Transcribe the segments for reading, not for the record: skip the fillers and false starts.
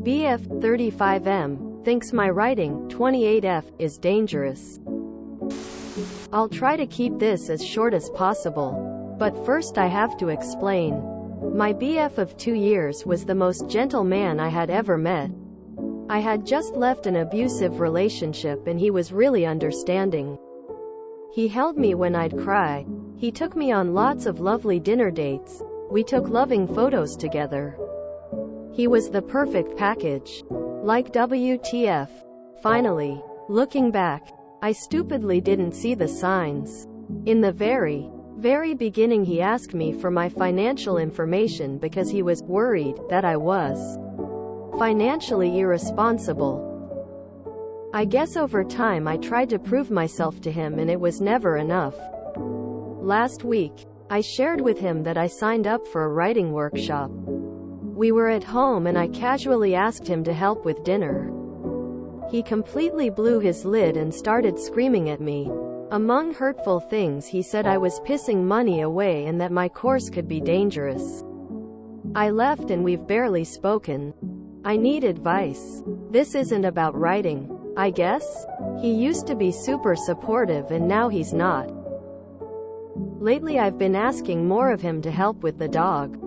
BF 35M thinks my writing 28F is dangerous. I'll try to keep this as short as possible. But first I have to explain. My BF of 2 years was the most gentle man I had ever met. I had just left an abusive relationship and he was really understanding. He held me when I'd cry. He took me on lots of lovely dinner dates. We took loving photos together. He was the perfect package. Like WTF. Finally, looking back, I stupidly didn't see the signs. In the very beginning he asked me for my financial information because he was worried that I was financially irresponsible. I guess over time I tried to prove myself to him and it was never enough. Last week, I shared with him that I signed up for a writing workshop. We were at home and I casually asked him to help with dinner. He completely blew his lid and started screaming at me. Among hurtful things he said I was pissing money away and that my course could be dangerous. I left and we've barely spoken. I need advice. This isn't about writing, I guess? He used to be super supportive and now he's not. Lately I've been asking more of him to help with the dog.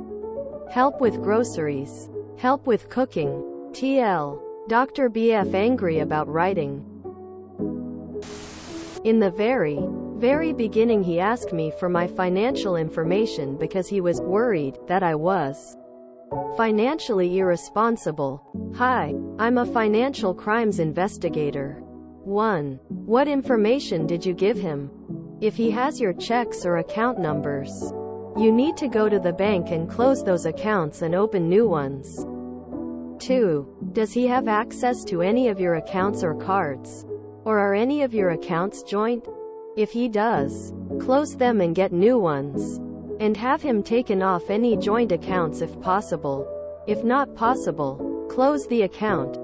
Help with groceries. Help with cooking. TL. Dr. BF angry about writing. In the very beginning he asked me for my financial information because he was worried that I was financially irresponsible. Hi, I'm a financial crimes investigator. 1. What information did you give him? If he has your checks or account numbers, you need to go to the bank and close those accounts and open new ones. 2. Does he have access to any of your accounts or cards? Or are any of your accounts joint? If he does, close them and get new ones. And have him taken off any joint accounts if possible. If not possible, close the account.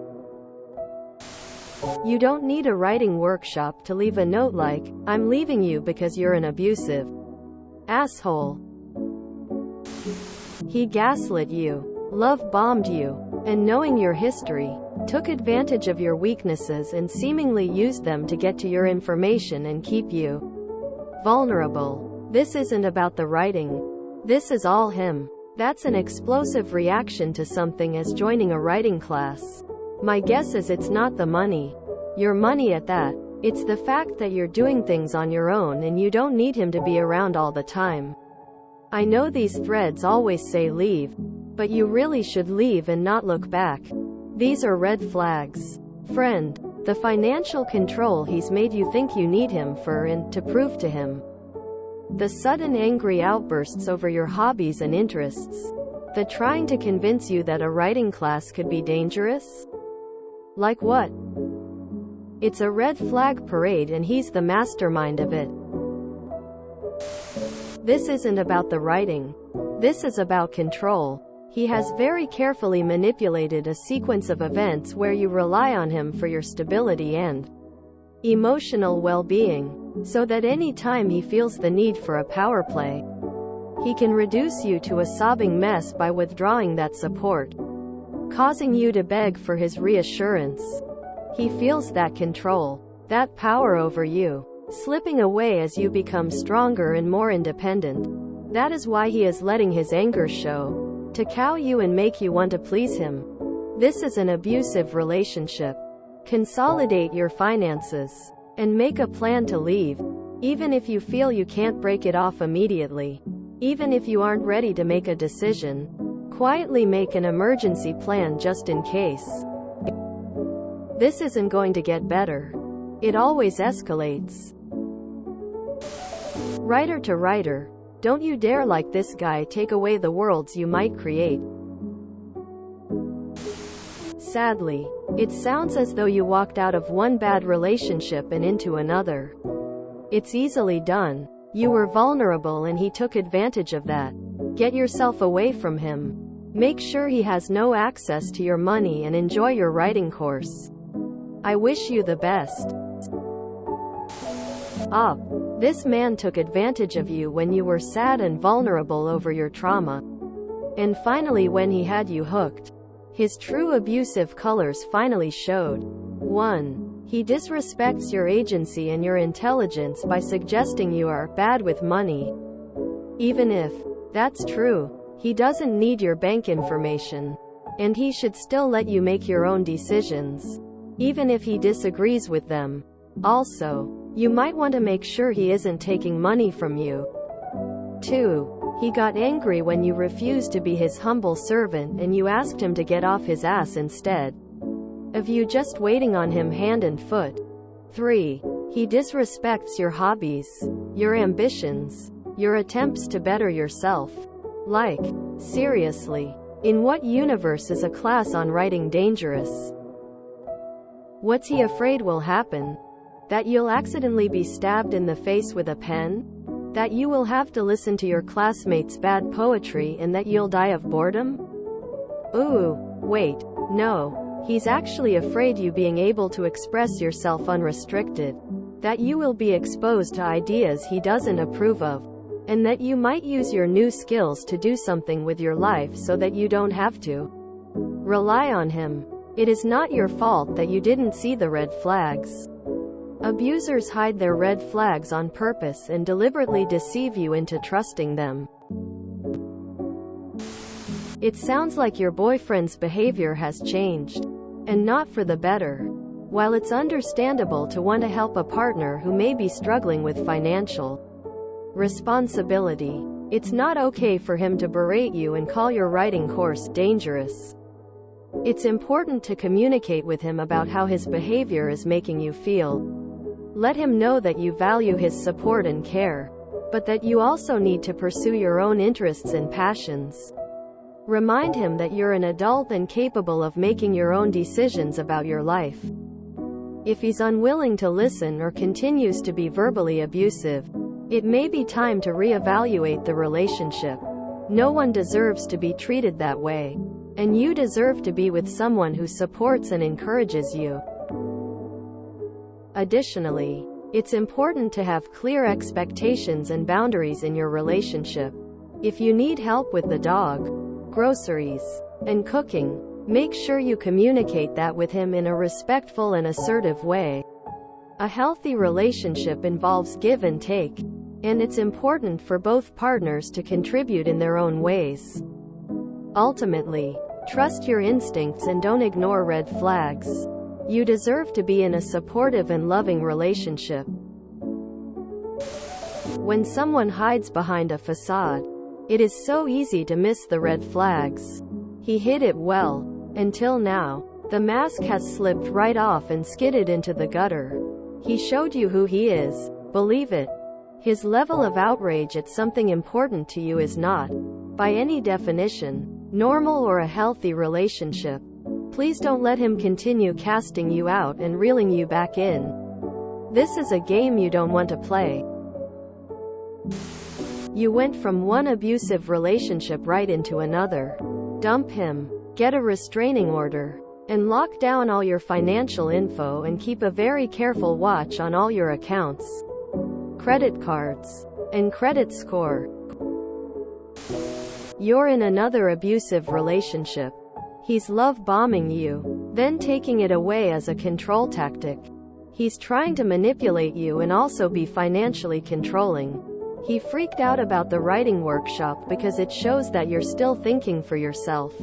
You don't need a writing workshop to leave a note like, "I'm leaving you because you're an abusive asshole." He gaslit you, love-bombed you, and knowing your history, took advantage of your weaknesses and seemingly used them to get to your information and keep you vulnerable. This isn't about the writing. This is all him. That's an explosive reaction to something as joining a writing class. My guess is it's not the money. Your money at that. It's the fact that you're doing things on your own and you don't need him to be around all the time. I know these threads always say leave, but you really should leave and not look back. These are red flags. Friend, the financial control he's made you think you need him for and to prove to him. The sudden angry outbursts over your hobbies and interests. The trying to convince you that a writing class could be dangerous? Like what? It's a red flag parade and he's the mastermind of it. This isn't about the writing. This is about control. He has very carefully manipulated a sequence of events where you rely on him for your stability and emotional well-being, so that any time he feels the need for a power play, he can reduce you to a sobbing mess by withdrawing that support, causing you to beg for his reassurance. He feels that control, that power over you, slipping away as you become stronger and more independent. That is why he is letting his anger show, to cow you and make you want to please him. This is an abusive relationship. Consolidate your finances and make a plan to leave. Even if you feel you can't break it off immediately. Even if you aren't ready to make a decision. Quietly make an emergency plan just in case. This isn't going to get better. It always escalates. Writer to writer, don't you dare like this guy take away the worlds you might create. Sadly, it sounds as though you walked out of one bad relationship and into another. It's easily done. You were vulnerable and he took advantage of that. Get yourself away from him. Make sure he has no access to your money and enjoy your writing course. I wish you the best. Up. This man took advantage of you when you were sad and vulnerable over your trauma. And finally when he had you hooked, His true abusive colors finally showed. 1. He disrespects your agency and your intelligence by suggesting you are bad with money. Even if that's true, he doesn't need your bank information. And he should still let you make your own decisions, even if he disagrees with them. Also, you might want to make sure he isn't taking money from you. 2. He got angry when you refused to be his humble servant and you asked him to get off his ass instead of you just waiting on him hand and foot. 3. He disrespects your hobbies, your ambitions, your attempts to better yourself. Like, seriously, in what universe is a class on writing dangerous? What's he afraid will happen? That you'll accidentally be stabbed in the face with a pen? That you will have to listen to your classmates' bad poetry and that you'll die of boredom? Ooh, wait, no. He's actually afraid you being able to express yourself unrestricted. That you will be exposed to ideas he doesn't approve of. And that you might use your new skills to do something with your life so that you don't have to rely on him. It is not your fault that you didn't see the red flags. Abusers hide their red flags on purpose and deliberately deceive you into trusting them. It sounds like your boyfriend's behavior has changed, and not for the better. While it's understandable to want to help a partner who may be struggling with financial responsibility, it's not okay for him to berate you and call your writing course dangerous. It's important to communicate with him about how his behavior is making you feel. Let him know that you value his support and care, but that you also need to pursue your own interests and passions. Remind him that you're an adult and capable of making your own decisions about your life. If he's unwilling to listen or continues to be verbally abusive, it may be time to reevaluate the relationship. No one deserves to be treated that way, and you deserve to be with someone who supports and encourages you. Additionally, it's important to have clear expectations and boundaries in your relationship. If you need help with the dog, groceries, and cooking, make sure you communicate that with him in a respectful and assertive way. A healthy relationship involves give and take, and it's important for both partners to contribute in their own ways. Ultimately, trust your instincts and don't ignore red flags. You deserve to be in a supportive and loving relationship. When someone hides behind a facade, it is so easy to miss the red flags. He hid it well, until now. The mask has slipped right off and skidded into the gutter. He showed you who he is, believe it. His level of outrage at something important to you is not, by any definition, normal or a healthy relationship. Please don't let him continue casting you out and reeling you back in. This is a game you don't want to play. You went from one abusive relationship right into another. Dump him, get a restraining order, and lock down all your financial info and keep a very careful watch on all your accounts, credit cards, and credit score. You're in another abusive relationship. He's love bombing you, then taking it away as a control tactic. He's trying to manipulate you and also be financially controlling. He freaked out about the writing workshop because it shows that you're still thinking for yourself.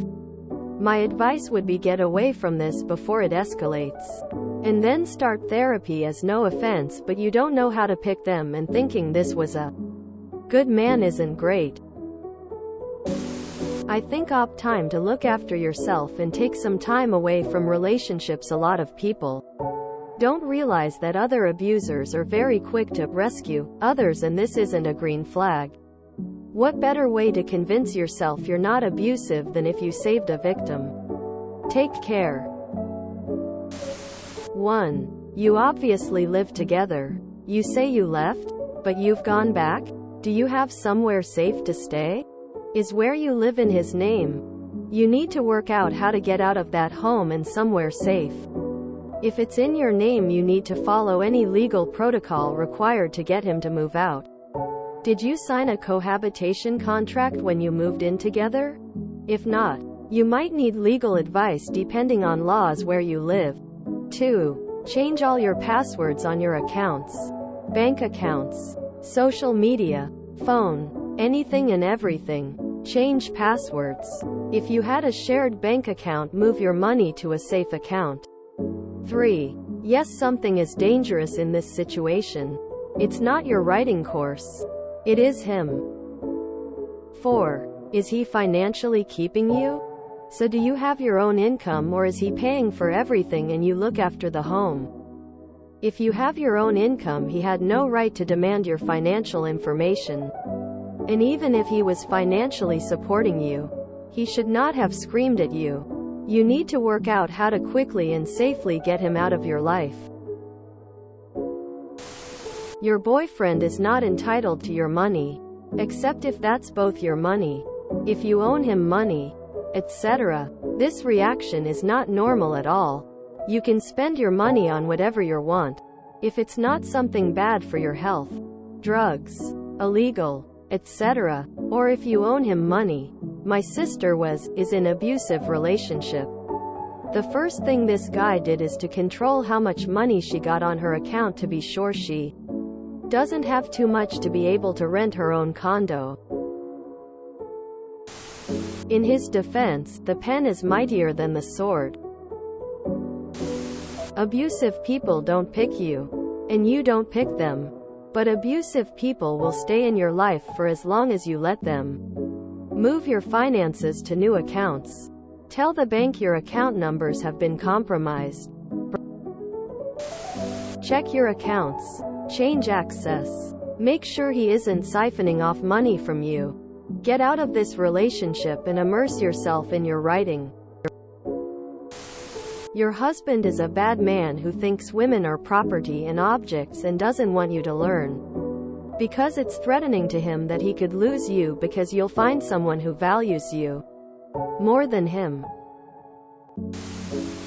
My advice would be get away from this before it escalates. And then start therapy, as no offense but you don't know how to pick them, and thinking this was a good man isn't great. I think opt time to look after yourself and take some time away from relationships. A lot of people don't realize that other abusers are very quick to rescue others, and this isn't a green flag. What better way to convince yourself you're not abusive than if you saved a victim? Take care. 1. You obviously live together. You say you left, but you've gone back? Do you have somewhere safe to stay? Is where you live in his name? You need to work out how to get out of that home and somewhere safe. If it's in your name, you need to follow any legal protocol required to get him to move out. Did you sign a cohabitation contract when you moved in together? If not, You might need legal advice depending on laws where you live. 2. Change all your passwords on your accounts. Bank accounts, social media, phone, anything and everything. Change passwords. If you had a shared bank account, move your money to a safe account. 3. Yes, something is dangerous in this situation. It's not your writing course. It is him. 4. Is he financially keeping you? So do you have your own income, or is he paying for everything and you look after the home? If you have your own income, he had no right to demand your financial information. And even if he was financially supporting you, he should not have screamed at you. You need to work out how to quickly and safely get him out of your life. Your boyfriend is not entitled to your money, except if that's both your money. If you own him money, etc. This reaction is not normal at all. You can spend your money on whatever you want, if it's not something bad for your health, drugs, illegal, etc. Or if you own him money. My sister is in abusive relationship. The first thing this guy did is to control how much money she got on her account to be sure she doesn't have too much to be able to rent her own condo. In his defense, the pen is mightier than the sword. Abusive people don't pick you, and you don't pick them. But abusive people will stay in your life for as long as you let them. Move your finances to new accounts. Tell the bank your account numbers have been compromised. Check your accounts. Change access. Make sure he isn't siphoning off money from you. Get out of this relationship and immerse yourself in your writing. Your husband is a bad man who thinks women are property and objects and doesn't want you to learn. Because it's threatening to him that he could lose you because you'll find someone who values you more than him.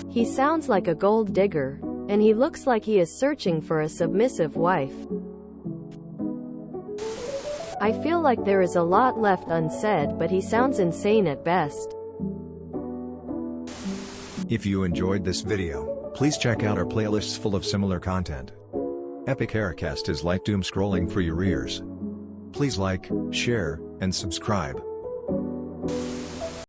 He sounds like a gold digger, and he looks like he is searching for a submissive wife. I feel like there is a lot left unsaid, but he sounds insane at best. If you enjoyed this video, please check out our playlists full of similar content. Epic Aircast is like doom scrolling for your ears. Please like, share, and subscribe.